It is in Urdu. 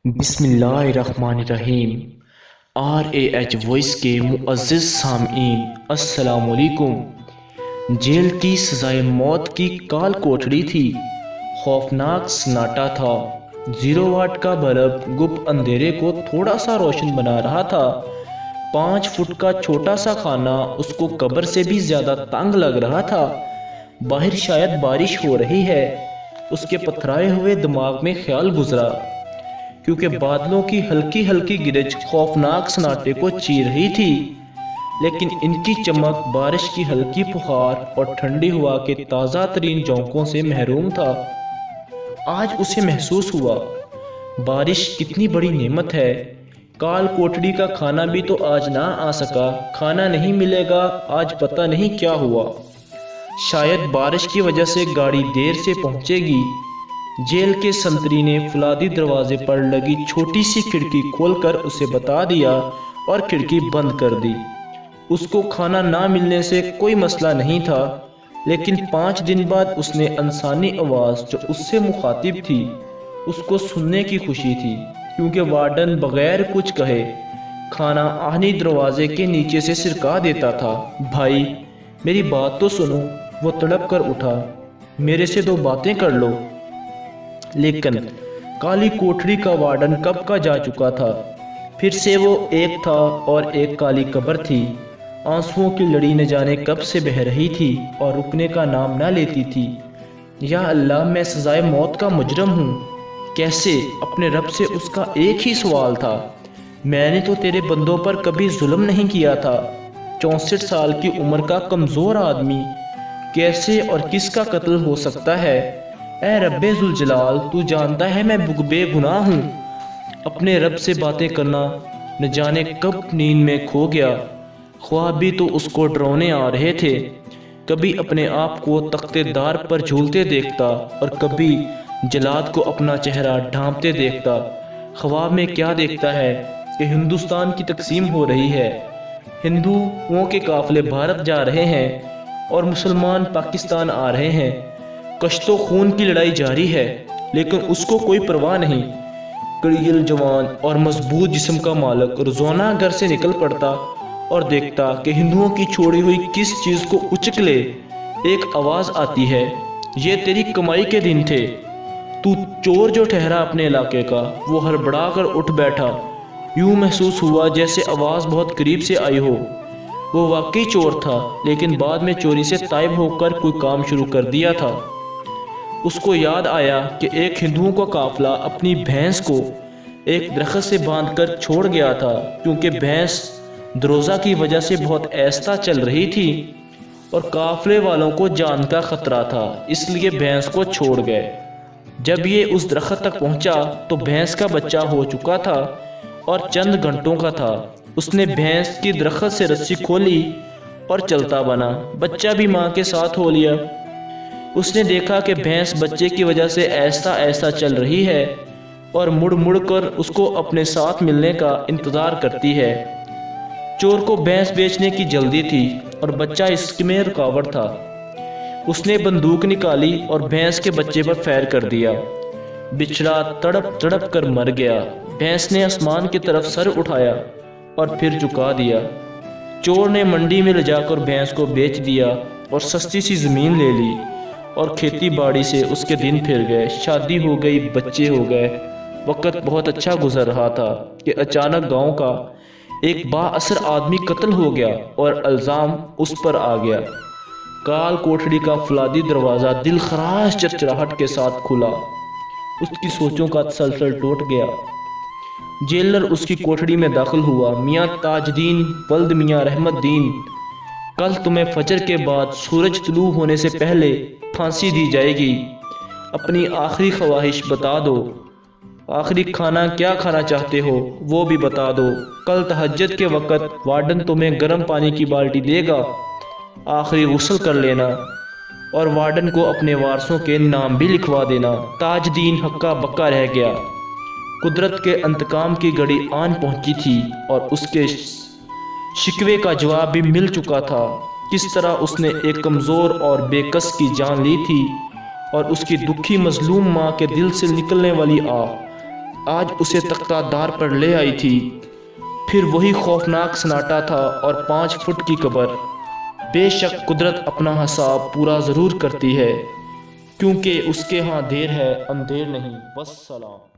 بسم اللہ الرحمن الرحیم۔ RAH وائس کے معزز سامعین السلام علیکم۔ جیل کی سزائے موت کی کال کوٹڑی تھی، خوفناک سناٹا تھا۔ 0 واٹ کا بلب گپ اندھیرے کو تھوڑا سا روشن بنا رہا تھا۔ 5 فٹ کا چھوٹا سا خانہ اس کو قبر سے بھی زیادہ تنگ لگ رہا تھا۔ باہر شاید بارش ہو رہی ہے، اس کے پتھرائے ہوئے دماغ میں خیال گزرا، کیونکہ بادلوں کی ہلکی ہلکی گرج خوفناک سناٹے کو چیر رہی تھی، لیکن ان کی چمک بارش کی ہلکی پھوار اور ٹھنڈی ہوا کے تازہ ترین جھونکوں سے محروم تھا۔ آج اسے محسوس ہوا، بارش کتنی بڑی نعمت ہے۔ کال کوٹڑی کا کھانا بھی تو آج نہ آ سکا، کھانا نہیں ملے گا، آج پتہ نہیں کیا ہوا۔ شاید بارش کی وجہ سے گاڑی دیر سے پہنچے گی۔ جیل کے سنتری نے فولادی دروازے پر لگی چھوٹی سی کھڑکی کھول کر اسے بتا دیا اور کھڑکی بند کر دی۔ اس کو کھانا نہ ملنے سے کوئی مسئلہ نہیں تھا، لیکن 5 دن بعد اس نے انسانی آواز جو اس سے مخاطب تھی اس کو سننے کی خوشی تھی، کیونکہ وارڈن بغیر کچھ کہے کھانا آہنی دروازے کے نیچے سے سرکا دیتا تھا۔ بھائی میری بات تو سنو، وہ تڑپ کر اٹھا، میرے سے 2 باتیں کر لو۔ لیکن کالی کوٹڑی کا وارڈن کب کا جا چکا تھا، پھر سے وہ ایک تھا اور ایک کالی قبر تھی۔ آنسوؤں کی لڑی نہ جانے کب سے بہہ رہی تھی اور رکنے کا نام نہ لیتی تھی۔ یا اللہ، میں سزائے موت کا مجرم ہوں۔ کیسے؟ اپنے رب سے اس کا ایک ہی سوال تھا، میں نے تو تیرے بندوں پر کبھی ظلم نہیں کیا تھا۔ 64 سال کی عمر کا کمزور آدمی کیسے اور کس کا قتل ہو سکتا ہے؟ اے رب ذوالجلال، تو جانتا ہے میں بے گناہ ہوں۔ اپنے رب سے باتیں کرنا نہ جانے کب نیند میں کھو گیا۔ خواب بھی تو اس کو ڈرانے آ رہے تھے، کبھی اپنے آپ کو تختے دار پر جھولتے دیکھتا اور کبھی جلاد کو اپنا چہرہ ڈھانپتے دیکھتا۔ خواب میں کیا دیکھتا ہے کہ ہندوستان کی تقسیم ہو رہی ہے، ہندوؤں کے قافلے بھارت جا رہے ہیں اور مسلمان پاکستان آ رہے ہیں۔ کشت و خون کی لڑائی جاری ہے، لیکن اس کو کوئی پرواہ نہیں۔ کڑیل جوان اور مضبوط جسم کا مالک روزانہ گھر سے نکل پڑتا اور دیکھتا کہ ہندوؤں کی چھوڑی ہوئی کس چیز کو اچک لے۔ ایک آواز آتی ہے، یہ تیری کمائی کے دن تھے، تو چور جو ٹھہرا اپنے علاقے کا۔ وہ ہڑبڑا کر اٹھ بیٹھا، یوں محسوس ہوا جیسے آواز بہت قریب سے آئی ہو۔ وہ واقعی چور تھا، لیکن بعد میں چوری سے تائب ہو کر کوئی کام شروع کر دیا تھا۔ اس کو یاد آیا کہ ایک ہندوؤں کا قافلہ اپنی بھینس کو ایک درخت سے باندھ کر چھوڑ گیا تھا، کیونکہ بھینس دروزہ کی وجہ سے بہت آہستہ چل رہی تھی اور قافلے والوں کو جان کا خطرہ تھا، اس لیے بھینس کو چھوڑ گئے۔ جب یہ اس درخت تک پہنچا تو بھینس کا بچہ ہو چکا تھا اور چند گھنٹوں کا تھا۔ اس نے بھینس کی درخت سے رسی کھولی اور چلتا بنا، بچہ بھی ماں کے ساتھ ہو لیا۔ اس نے دیکھا کہ بھینس بچے کی وجہ سے آہستہ آہستہ چل رہی ہے اور مڑ مڑ کر اس کو اپنے ساتھ ملنے کا انتظار کرتی ہے۔ چور کو بھینس بیچنے کی جلدی تھی اور بچہ اس میں رکاوٹ تھا۔ اس نے بندوق نکالی اور بھینس کے بچے پر فائر کر دیا۔ بچڑا تڑپ تڑپ کر مر گیا۔ بھینس نے آسمان کی طرف سر اٹھایا اور پھر جھکا دیا۔ چور نے منڈی میں لے جا کر بھینس کو بیچ دیا اور سستی سی زمین لے لی، اور کھیتی باڑی سے اس کے دن پھر گئے۔ شادی ہو گئی، بچے ہو گئے، وقت بہت اچھا گزر رہا تھا کہ اچانک گاؤں کا ایک با اثر آدمی قتل ہو گیا اور الزام اس پر آ گیا۔ کال کوٹڑی کا فولادی دروازہ دل خراش چرچراہٹ کے ساتھ کھلا۔ اس کی سوچوں کا تسلسل ٹوٹ گیا۔ جیلر اس کی کوٹڑی میں داخل ہوا۔ میاں تاج الدین ولد میاں رحمت الدین، کل تمہیں فجر کے بعد سورج طلوع ہونے سے پہلے پھانسی دی جائے گی۔ اپنی آخری خواہش بتا دو، آخری کھانا کیا کھانا چاہتے ہو وہ بھی بتا دو۔ کل تہجد کے وقت وارڈن تمہیں گرم پانی کی بالٹی دے گا، آخری غسل کر لینا اور وارڈن کو اپنے وارثوں کے نام بھی لکھوا دینا۔ تاج الدین ہکا بکا رہ گیا۔ قدرت کے انتقام کی گھڑی آن پہنچی تھی اور اس کے شکوے کا جواب بھی مل چکا تھا۔ کس طرح اس نے ایک کمزور اور بے کس کی جان لی تھی اور اس کی دکھی مظلوم ماں کے دل سے نکلنے والی آہ آج اسے تختہ دار پر لے آئی تھی۔ پھر وہی خوفناک سناٹا تھا اور 5 فٹ کی قبر۔ بے شک قدرت اپنا حساب پورا ضرور کرتی ہے، کیونکہ اس کے ہاں دیر ہے اندھیر نہیں۔ والسلام۔